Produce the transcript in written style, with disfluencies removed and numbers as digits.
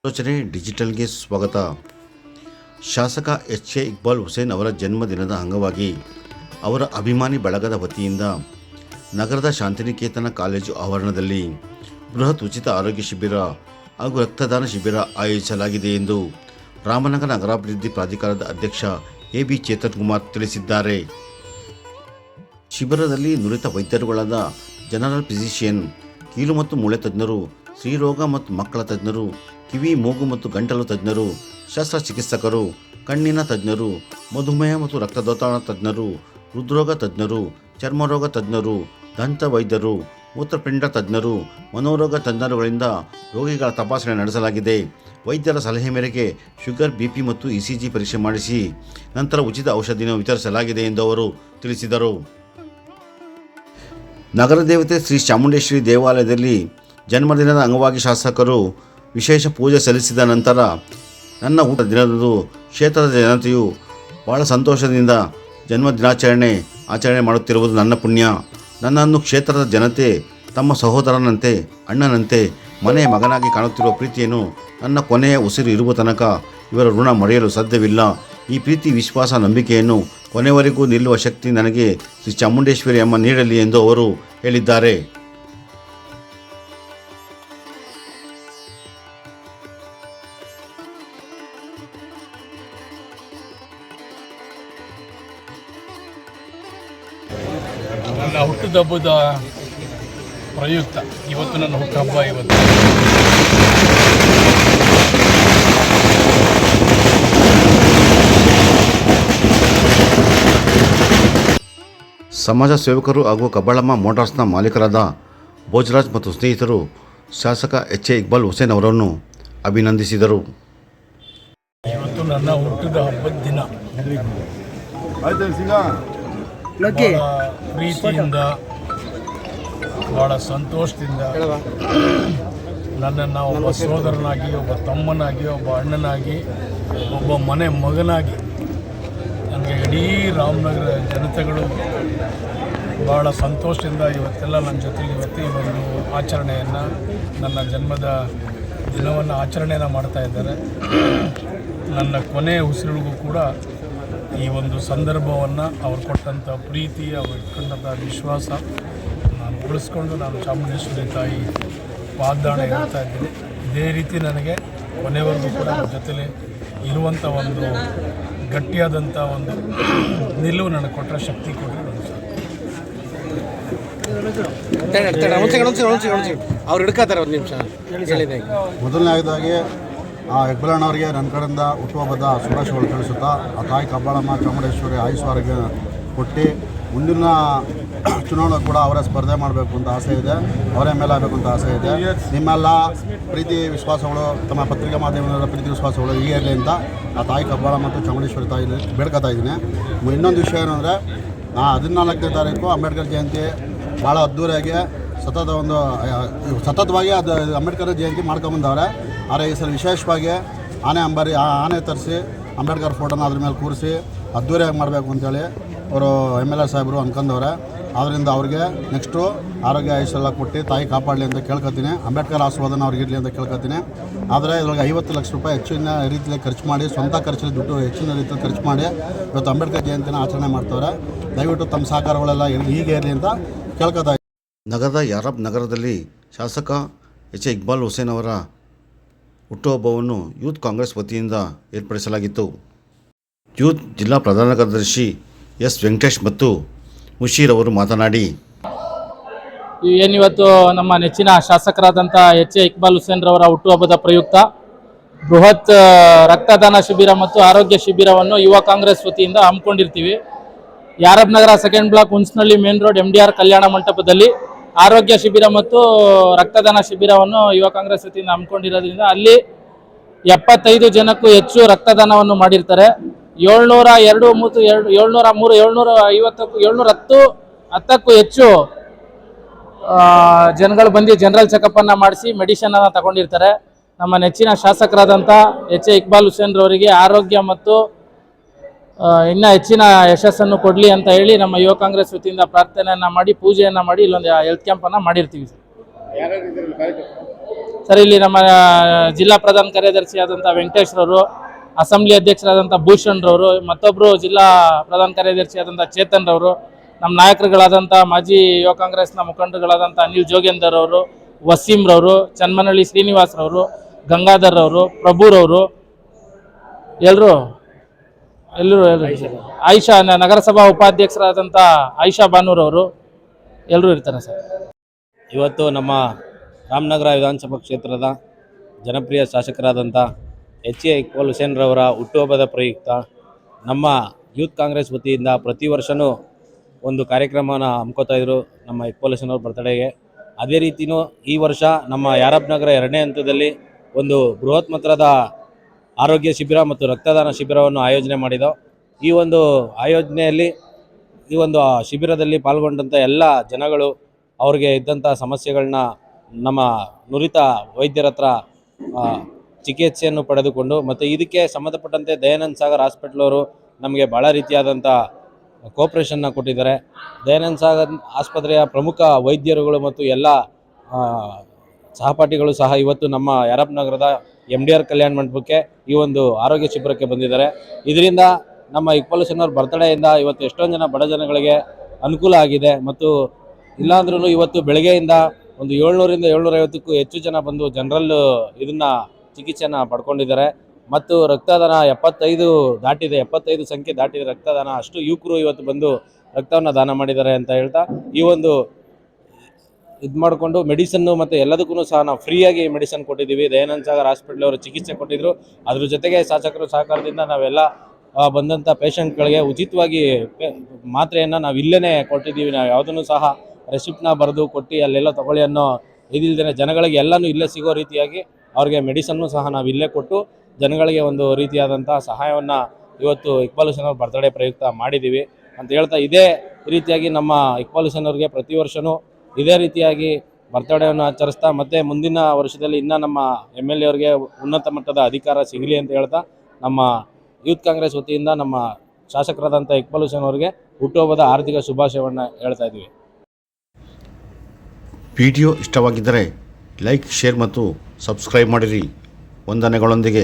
ಆಲೋಚನೆ ಡಿಜಿಟಲ್ಗೆ ಸ್ವಾಗತ. ಶಾಸಕ ಎಚ್.ಎ. ಇಕ್ಬಾಲ್ ಹುಸೇನ್ ಅವರ ಜನ್ಮದಿನದ ಅಂಗವಾಗಿ ಅವರ ಅಭಿಮಾನಿ ಬಳಗದ ವತಿಯಿಂದ ನಗರದ ಶಾಂತಿನಿಕೇತನ ಕಾಲೇಜು ಆವರಣದಲ್ಲಿ ಬೃಹತ್ ಉಚಿತ ಆರೋಗ್ಯ ಶಿಬಿರ ಹಾಗೂ ರಕ್ತದಾನ ಶಿಬಿರ ಆಯೋಜಿಸಲಾಗಿದೆ ಎಂದು ರಾಮನಗರ ನಗರಾಭಿವೃದ್ಧಿ ಪ್ರಾಧಿಕಾರದ ಅಧ್ಯಕ್ಷ ಎ.ಬಿ. ಚೇತನ್ ಕುಮಾರ್ ತಿಳಿಸಿದ್ದಾರೆ. ಶಿಬಿರದಲ್ಲಿ ನುರಿತ ವೈದ್ಯರುಗಳಾದ ಜನರಲ್ ಫಿಸಿಷಿಯನ್, ಕೀಲು ಮತ್ತು ಮೂಳೆ ತಜ್ಞರು, ಸ್ತ್ರೀರೋಗ ಮತ್ತು ಮಕ್ಕಳ ತಜ್ಞರು, ಕಿವಿ, ಮೂಗು ಮತ್ತು ಗಂಟಲು ತಜ್ಞರು, ಶಸ್ತ್ರಚಿಕಿತ್ಸಕರು, ಕಣ್ಣಿನ ತಜ್ಞರು, ಮಧುಮೇಹ ಮತ್ತು ರಕ್ತದೊತ್ತಡ ತಜ್ಞರು, ಹೃದ್ರೋಗ ತಜ್ಞರು, ಚರ್ಮರೋಗ ತಜ್ಞರು, ದಂತ ವೈದ್ಯರು, ಮೂತ್ರಪಿಂಡ ತಜ್ಞರು, ಮನೋರೋಗ ತಜ್ಞರುಗಳಿಂದ ರೋಗಿಗಳ ತಪಾಸಣೆ ನಡೆಸಲಾಗಿದೆ. ವೈದ್ಯರ ಸಲಹೆ ಮೇರೆಗೆ ಶುಗರ್, ಬಿಪಿ ಮತ್ತು ಇಸಿಜಿ ಪರೀಕ್ಷೆ ಮಾಡಿಸಿ ನಂತರ ಉಚಿತ ಔಷಧಿಯನ್ನು ವಿತರಿಸಲಾಗಿದೆ ಎಂದು ಅವರು ತಿಳಿಸಿದರು. ನಗರ ದೇವತೆ ಶ್ರೀ ಚಾಮುಂಡೇಶ್ವರಿ ದೇವಾಲಯದಲ್ಲಿ ಜನ್ಮದಿನದ ಅಂಗವಾಗಿ ಶಾಸಕರು ವಿಶೇಷ ಪೂಜೆ ಸಲ್ಲಿಸಿದ ನಂತರ ನನ್ನ ಊಟ ದಿನದಂದು ಕ್ಷೇತ್ರದ ಜನತೆಯು ಬಹಳ ಸಂತೋಷದಿಂದ ಆಚರಣೆ ಮಾಡುತ್ತಿರುವುದು ನನ್ನ ಪುಣ್ಯ. ನನ್ನನ್ನು ಕ್ಷೇತ್ರದ ಜನತೆ ತಮ್ಮ ಸಹೋದರನಂತೆ, ಅಣ್ಣನಂತೆ, ಮನೆಯ ಮಗನಾಗಿ ಕಾಣುತ್ತಿರುವ ಪ್ರೀತಿಯನ್ನು ನನ್ನ ಕೊನೆಯ ಉಸಿರು ಇರುವ ತನಕ ಇವರ ಋಣ ಮರೆಯಲು ಸಾಧ್ಯವಿಲ್ಲ. ಈ ಪ್ರೀತಿ, ವಿಶ್ವಾಸ, ನಂಬಿಕೆಯನ್ನು ಕೊನೆವರೆಗೂ ನಿಲ್ಲುವ ಶಕ್ತಿ ನನಗೆ ಶ್ರೀ ಚಾಮುಂಡೇಶ್ವರಿ ಅಮ್ಮ ನೀಡಲಿ ಎಂದು ಅವರು ಹೇಳಿದ್ದಾರೆ. ನನ್ನ ಹುಟ್ಟುಹಬ್ಬದ ಪ್ರಯುಕ್ತ ಇವತ್ತು ನನ್ನ ಹುಟ್ಟುಹಬ್ಬ. ಇವತ್ತು ಸಮಾಜ ಸೇವಕರು ಹಾಗೂ ಕಬ್ಬಾಳಮ್ಮ ಮೋಟಾರ್ಸ್ನ ಮಾಲೀಕರಾದ ಭೋಜರಾಜ್ ಮತ್ತು ಸ್ನೇಹಿತರು ಶಾಸಕ ಎಚ್.ಎ. ಇಕ್ಬಾಲ್ ಹುಸೇನ್ ಅವರನ್ನು ಅಭಿನಂದಿಸಿದರು. ಇವತ್ತು ನನ್ನ ಹುಟ್ಟಿದ ಹಬ್ಬದ ದಿನ. ಪ್ರೀತಿಯಿಂದ, ಭಾಳ ಸಂತೋಷದಿಂದ ನನ್ನನ್ನು ಒಬ್ಬ ಸೋದರನಾಗಿ, ಒಬ್ಬ ತಮ್ಮನಾಗಿ, ಒಬ್ಬ ಅಣ್ಣನಾಗಿ, ಒಬ್ಬ ಮನೆ ಮಗನಾಗಿ ನನಗೆ ಇಡೀ ರಾಮನಗರ ಜನತೆಗಳು ಭಾಳ ಸಂತೋಷದಿಂದ ಇವತ್ತೆಲ್ಲ ನನ್ನ ಜೊತೆಲಿ ಈ ಒಂದು ಆಚರಣೆಯನ್ನು, ನನ್ನ ಜನ್ಮದ ದಿನವನ್ನು ಆಚರಣೆಯನ್ನು ಮಾಡ್ತಾ ಇದ್ದಾರೆ. ನನ್ನ ಕೊನೆಯ ಉಸಿರಿಗೂ ಕೂಡ ಈ ಒಂದು ಸಂದರ್ಭವನ್ನು ಅವ್ರು ಕೊಟ್ಟಂಥ ಪ್ರೀತಿ, ಅವ್ರು ಇಟ್ಕೊಂಡಂಥ ವಿಶ್ವಾಸ ನಾನು ಉಳಿಸ್ಕೊಂಡು ನಾನು ಚಾಮುಂಡೇಶ್ವರಿ ತಾಯಿ ವಾಗ್ದಾನ ಹೇಳ್ತಾ ಇದ್ದೀನಿ. ಇದೇ ರೀತಿ ನನಗೆ ಕೊನೆವರೆಗೂ ಕೂಡ ಅವ್ರ ಜೊತೆಲಿ ಇರುವಂಥ ಒಂದು ಗಟ್ಟಿಯಾದಂಥ ಒಂದು ನಿಲುವು ನನಗೆ ಕೊಟ್ಟರೆ, ಶಕ್ತಿ ಕೊಟ್ಟರೆ ನನಗೆ ಅವ್ರು ಹಿಡ್ಕೋತಾರೆ. ಒಂದು ನಿಮಿಷ ಹೇಳಿದೆ. ಮೊದಲನೇದಾಗಿ ಇಕ್ಬಾಲಣ್ಣವರಿಗೆ ನನ್ನ ಕಡೆಯಿಂದ ಹುಟ್ಟುಹಬ್ಬದ ಶುಭಾಶಯಗಳು ತಿಳಿಸುತ್ತಾ, ಆ ತಾಯಿ ಕಬ್ಬಾಳಮ್ಮ ಚಾಮುಂಡೇಶ್ವರಿ ಆಯುಷ್ವಾರಿಗೆ ಕೊಟ್ಟು ಮುಂದಿನ ಚುನಾವಣೆ ಕೂಡ ಅವರೇ ಸ್ಪರ್ಧೆ ಮಾಡಬೇಕು ಅಂತ ಆಸೆ ಇದೆ, ಅವರೇ ಮೇಲೆ ಆಗಬೇಕು ಅಂತ ಆಸೆ ಇದೆ. ನಿಮ್ಮೆಲ್ಲ ಪ್ರೀತಿ ವಿಶ್ವಾಸಗಳು, ತಮ್ಮ ಪತ್ರಿಕಾ ಮಾಧ್ಯಮದ ಪ್ರೀತಿ ವಿಶ್ವಾಸಗಳು ಹೀಗೆ ಇರಲಿ ಅಂತ ಆ ತಾಯಿ ಕಬ್ಬಾಳಮ್ಮ ಮತ್ತು ಚಾಮುಂಡೇಶ್ವರಿ ತಾಯಿ ಬೇಡ್ಕೊತಾ ಇದ್ದೀನಿ. ಇನ್ನೊಂದು ವಿಷಯ ಏನು ಅಂದರೆ, 14ನೇ ತಾರೀಕು ಅಂಬೇಡ್ಕರ್ ಜಯಂತಿ ಭಾಳ ಅದ್ದೂರಿಯಾಗಿ ಸತತವಾಗಿ ಅದು ಅಂಬೇಡ್ಕರ್ ಜಯಂತಿ ಮಾಡ್ಕೊಂಬಂದವ್ರೆ. ಆದರೆ ಈ ಸಲ ವಿಶೇಷವಾಗಿ ಆನೆ ತರಿಸಿ ಅಂಬೇಡ್ಕರ್ ಫೋಟೋನ ಅದ್ರ ಮೇಲೆ ಕೂರಿಸಿ ಅದ್ದೂರಿಯಾಗಿ ಮಾಡಬೇಕು ಅಂತೇಳಿ ಅವರು MLA ಸಾಹೇಬರು ಅನ್ಕೊಂಡವ್ರೆ. ಆದ್ದರಿಂದ ಅವ್ರಿಗೆ ನೆಕ್ಸ್ಟು ಆರೋಗ್ಯ ಆಯುಷೆಲ್ಲ ಕೊಟ್ಟು ತಾಯಿ ಕಾಪಾಡಲಿ ಅಂತ ಕೇಳ್ಕೊತೀನಿ. ಅಂಬೇಡ್ಕರ್ ಆಶೀರ್ವಾದನ ಅವ್ರಿಗೆ ಇರಲಿ ಅಂತ ಕೇಳ್ಕೊತೀನಿ. ಆದರೆ ಇದ್ರೊಳಗೆ 50 ಲಕ್ಷ ರೂಪಾಯಿ ಹೆಚ್ಚಿನ ರೀತಿಯಲ್ಲಿ ಖರ್ಚು ಮಾಡಿ, ಸ್ವಂತ ಖರ್ಚಲ್ಲಿ ದುಡ್ಡು ಹೆಚ್ಚಿನ ರೀತಿಯಲ್ಲಿ ಖರ್ಚು ಮಾಡಿ ಇವತ್ತು ಅಂಬೇಡ್ಕರ್ ಜಯಂತಿನ ಆಚರಣೆ ಮಾಡ್ತವ್ರೆ. ದಯವಿಟ್ಟು ತಮ್ಮ ಸಹಕಾರಗಳೆಲ್ಲ ಹೀಗೆ ಇರಲಿ ಅಂತ ಕೇಳ್ಕೊತಾ. ನಗರದ ಯಾರಬ್ ನಗರದಲ್ಲಿ ಶಾಸಕ ಎಚ್.ಎ. ಇಕ್ಬಾಲ್ ಹುಸೇನ್ ಅವರ ಹುಟ್ಟುಹಬ್ಬವನ್ನು ಯೂತ್ ಕಾಂಗ್ರೆಸ್ ವತಿಯಿಂದ ಏರ್ಪಡಿಸಲಾಗಿತ್ತು. ಯೂತ್ ಜಿಲ್ಲಾ ಪ್ರಧಾನ ಕಾರ್ಯದರ್ಶಿ ಎಸ್. ವೆಂಕಟೇಶ್ ಮತ್ತು ಮುಷೀರ್ ಅವರು ಮಾತನಾಡಿ, ಏನಿವತ್ತು ನಮ್ಮ ನೆಚ್ಚಿನ ಶಾಸಕರಾದಂಥ ಎಚ್.ಎ. ಇಕ್ಬಾಲ್ ಹುಸೇನ್ ರವರ ಹುಟ್ಟುಹಬ್ಬದ ಪ್ರಯುಕ್ತ ಬೃಹತ್ ರಕ್ತದಾನ ಶಿಬಿರ ಮತ್ತು ಆರೋಗ್ಯ ಶಿಬಿರವನ್ನು ಯುವ ಕಾಂಗ್ರೆಸ್ ವತಿಯಿಂದ ಹಮ್ಮಿಕೊಂಡಿರ್ತೀವಿ. Yarab Nagar second block, Hunasanahalli main road, MDR ಕಲ್ಯಾಣ ಮಂಟಪದಲ್ಲಿ ಆರೋಗ್ಯ ಶಿಬಿರ ಮತ್ತು ರಕ್ತದಾನ ಶಿಬಿರವನ್ನು ಯುವ ಕಾಂಗ್ರೆಸ್ ವತಿಯಿಂದ ಹಮ್ಮಿಕೊಂಡಿರೋದ್ರಿಂದ ಅಲ್ಲಿ 75 ಜನಕ್ಕೂ ಹೆಚ್ಚು ರಕ್ತದಾನವನ್ನು ಮಾಡಿರ್ತಾರೆ. 710ಕ್ಕೂ ಹೆಚ್ಚು ಜನಗಳು ಬಂದು ಜನರಲ್ ಚೆಕಪ್ಪನ್ನು ಮಾಡಿಸಿ ಮೆಡಿಷನನ್ನು ತಗೊಂಡಿರ್ತಾರೆ. ನಮ್ಮ ನೆಚ್ಚಿನ ಶಾಸಕರಾದಂಥ ಎಚ್.ಎ. ಇಕ್ಬಾಲ್ ಹುಸೇನ್ ರವರಿಗೆ ಆರೋಗ್ಯ ಮತ್ತು ಇನ್ನೂ ಹೆಚ್ಚಿನ ಯಶಸ್ಸನ್ನು ಕೊಡಲಿ ಅಂತ ಹೇಳಿ ನಮ್ಮ ಯುವ ಕಾಂಗ್ರೆಸ್ ವತಿಯಿಂದ ಪ್ರಾರ್ಥನೆಯನ್ನು ಮಾಡಿ, ಪೂಜೆಯನ್ನು ಮಾಡಿ ಇಲ್ಲೊಂದು ಹೆಲ್ತ್ ಕ್ಯಾಂಪನ್ನು ಮಾಡಿರ್ತೀವಿ. ಸರ್ ಇಲ್ಲಿ ನಮ್ಮ ಜಿಲ್ಲಾ ಪ್ರಧಾನ ಕಾರ್ಯದರ್ಶಿಯಾದಂಥ ವೆಂಕಟೇಶ್ರವರು, ಅಸೆಂಬ್ಲಿ ಅಧ್ಯಕ್ಷರಾದಂಥ ಭೂಷಣ್ ರವರು, ಮತ್ತೊಬ್ಬರು ಜಿಲ್ಲಾ ಪ್ರಧಾನ ಕಾರ್ಯದರ್ಶಿಯಾದಂಥ ಚೇತನ್ ರವರು, ನಮ್ಮ ನಾಯಕರುಗಳಾದಂಥ ಮಾಜಿ ಯುವ ಕಾಂಗ್ರೆಸ್ನ ಮುಖಂಡರುಗಳಾದಂಥ ಅನಿಲ್ ಜೋಗೇಂದರ್ ಅವರು, ವಸೀಂ ರವರು, ಚನ್ಮನಹಳ್ಳಿ ಶ್ರೀನಿವಾಸ್ ರವರು, ಗಂಗಾಧರ್ ರವರು, ಪ್ರಭುರವರು, ಎಲ್ಲರೂ ಆಯಿಷಾ ನಗರಸಭಾ ಉಪಾಧ್ಯಕ್ಷರಾದಂಥ ಆಯಿಷಾ ಬಾನೂರವರು ಎಲ್ಲರೂ ಇರ್ತಾರೆ ಸರ್. ಇವತ್ತು ನಮ್ಮ ರಾಮನಗರ ವಿಧಾನಸಭಾ ಕ್ಷೇತ್ರದ ಜನಪ್ರಿಯ ಶಾಸಕರಾದಂಥ ಎ ಇಕ್ಬಾಲ್ ಹುಸೇನ್ ರವರ ಹುಟ್ಟುಹಬ್ಬದ ಪ್ರಯುಕ್ತ ನಮ್ಮ ಯೂತ್ ಕಾಂಗ್ರೆಸ್ ವತಿಯಿಂದ ಪ್ರತಿ ವರ್ಷವೂ ಒಂದು ಕಾರ್ಯಕ್ರಮವನ್ನು ಹಮ್ಮಿಕೊಳ್ತಾಯಿದ್ರು ನಮ್ಮ ಇಕ್ಬಾಲ್ ಹುಸೇನ್ ಅವ್ರ ಬರ್ತಡೆಗೆ. ಅದೇ ರೀತಿಯೂ ಈ ವರ್ಷ ನಮ್ಮ ಯಾರಬ್ ನಗರ 2ನೇ ಹಂತದಲ್ಲಿ ಒಂದು ಬೃಹತ್ ಮೊತ್ತದ ಆರೋಗ್ಯ ಶಿಬಿರ ಮತ್ತು ರಕ್ತದಾನ ಶಿಬಿರವನ್ನು ಆಯೋಜನೆ ಮಾಡಿದೆವು. ಈ ಒಂದು ಆಯೋಜನೆಯಲ್ಲಿ ಈ ಒಂದು ಶಿಬಿರದಲ್ಲಿ ಪಾಲ್ಗೊಂಡಂಥ ಎಲ್ಲ ಜನಗಳು ಅವ್ರಿಗೆ ಇದ್ದಂಥ ಸಮಸ್ಯೆಗಳನ್ನ ನಮ್ಮ ನುರಿತ ವೈದ್ಯರ ಹತ್ರ ಚಿಕಿತ್ಸೆಯನ್ನು ಪಡೆದುಕೊಂಡು ಮತ್ತು ಇದಕ್ಕೆ ಸಂಬಂಧಪಟ್ಟಂತೆ ದಯಾನಂದ ಸಾಗರ್ ಹಾಸ್ಪಿಟ್ಲವರು ನಮಗೆ ಭಾಳ ರೀತಿಯಾದಂಥ ಕೋಪ್ರೇಷನ್ನ ಕೊಟ್ಟಿದ್ದಾರೆ. ದಯಾನಂದ ಸಾಗರ್ ಆಸ್ಪತ್ರೆಯ ಪ್ರಮುಖ ವೈದ್ಯರುಗಳು ಮತ್ತು ಎಲ್ಲ ಸಹಪಾಠಿಗಳು ಸಹ ಇವತ್ತು ನಮ್ಮ ಯಾರಬ್ ನಗರದ MDR ಕಲ್ಯಾಣ ಮಂಟಪಕ್ಕೆ ಈ ಒಂದು ಆರೋಗ್ಯ ಶಿಬಿರಕ್ಕೆ ಬಂದಿದ್ದಾರೆ. ಇದರಿಂದ ನಮ್ಮ ಇಕ್ಬಾಲ್ ಹುಸೇನ್ ಅವ್ರ ಬರ್ತಡೆಯಿಂದ ಇವತ್ತು ಎಷ್ಟೊಂದು ಜನ ಬಡ ಜನಗಳಿಗೆ ಅನುಕೂಲ ಆಗಿದೆ. ಮತ್ತು ಇಲ್ಲಾಂದ್ರೂ ಇವತ್ತು ಬೆಳಗ್ಗೆಯಿಂದ ಒಂದು 700ರಿಂದ 750ಕ್ಕೂ ಹೆಚ್ಚು ಜನ ಬಂದು ಜನರಲ್ ಇದನ್ನು ಚಿಕಿತ್ಸೆಯನ್ನು ಪಡ್ಕೊಂಡಿದ್ದಾರೆ. ಮತ್ತು ರಕ್ತದಾನ 75 ಸಂಖ್ಯೆ ದಾಟಿದೆ ರಕ್ತದಾನ. ಅಷ್ಟು ಯುವಕರು ಇವತ್ತು ಬಂದು ರಕ್ತವನ್ನು ದಾನ ಮಾಡಿದ್ದಾರೆ ಅಂತ ಹೇಳ್ತಾ ಈ ಒಂದು ಇದು ಮಾಡಿಕೊಂಡು ಮೆಡಿಸನ್ನು ಮತ್ತು ಎಲ್ಲದಕ್ಕೂ ಸಹ ನಾವು ಫ್ರೀಯಾಗಿ ಮೆಡಿಸನ್ ಕೊಟ್ಟಿದ್ದೀವಿ. ದಯಾನಂದ ಸಾಗರ್ ಹಾಸ್ಪಿಟ್ಲ್ ಅವರು ಚಿಕಿತ್ಸೆ ಕೊಟ್ಟಿದ್ದರು. ಅದ್ರ ಜೊತೆಗೆ ಶಾಸಕರು ಸಹಕಾರದಿಂದ ನಾವೆಲ್ಲ ಬಂದಂಥ ಪೇಷಂಟ್ಗಳಿಗೆ ಉಚಿತವಾಗಿ ಮಾತ್ರೆಯನ್ನು ನಾವು ಇಲ್ಲೇ ಕೊಟ್ಟಿದ್ದೀವಿ. ನಾವು ಯಾವುದನ್ನು ಸಹ ರೆಸಿಪ್ಟನ್ನ ಬರೆದು ಕೊಟ್ಟು ಅಲ್ಲೆಲ್ಲ ತಗೊಳ್ಳಿ ಅನ್ನೋ ಇದಿಲ್ದೇ ಜನಗಳಿಗೆ ಎಲ್ಲನೂ ಇಲ್ಲೇ ಸಿಗೋ ರೀತಿಯಾಗಿ ಅವ್ರಿಗೆ ಮೆಡಿಸನ್ನು ಸಹ ನಾವು ಇಲ್ಲೇ ಕೊಟ್ಟು ಜನಗಳಿಗೆ ಒಂದು ರೀತಿಯಾದಂಥ ಸಹಾಯವನ್ನು ಇವತ್ತು ಇಕ್ಬಾಲ್ ಹುಸೇನ್ ಅವ್ರ ಬರ್ತಡೇ ಪ್ರಯುಕ್ತ ಮಾಡಿದ್ದೀವಿ ಅಂತ ಹೇಳ್ತಾ, ಇದೇ ರೀತಿಯಾಗಿ ನಮ್ಮ ಇಕ್ಬಾಲ್ ಹುಸೇನ್ ಅವ್ರಿಗೆ ಪ್ರತಿ ವರ್ಷವೂ ಇದೇ ರೀತಿಯಾಗಿ ಬರ್ತಡೇವನ್ನು ಆಚರಿಸ್ತಾ ಮತ್ತು ಮುಂದಿನ ವರ್ಷದಲ್ಲಿ ಇನ್ನೂ ನಮ್ಮ MLA ಅವ್ರಿಗೆ ಉನ್ನತ ಮಟ್ಟದ ಅಧಿಕಾರ ಸಿಗಲಿ ಅಂತ ಹೇಳ್ತಾ ನಮ್ಮ ಯೂತ್ ಕಾಂಗ್ರೆಸ್ ವತಿಯಿಂದ ನಮ್ಮ ಶಾಸಕರಾದಂಥ ಇಕ್ಬಾಲ್ ಹುಸೇನ್ ಅವರಿಗೆ ಹುಟ್ಟುಹಬ್ಬದ ಆರ್ಥಿಕ ಶುಭಾಶಯವನ್ನು ಹೇಳ್ತಾ ಇದ್ದೀವಿ. ವಿಡಿಯೋ ಇಷ್ಟವಾಗಿದ್ದರೆ ಲೈಕ್, ಶೇರ್ ಮತ್ತು ಸಬ್ಸ್ಕ್ರೈಬ್ ಮಾಡಿರಿ. ವಂದನೆಗಳೊಂದಿಗೆ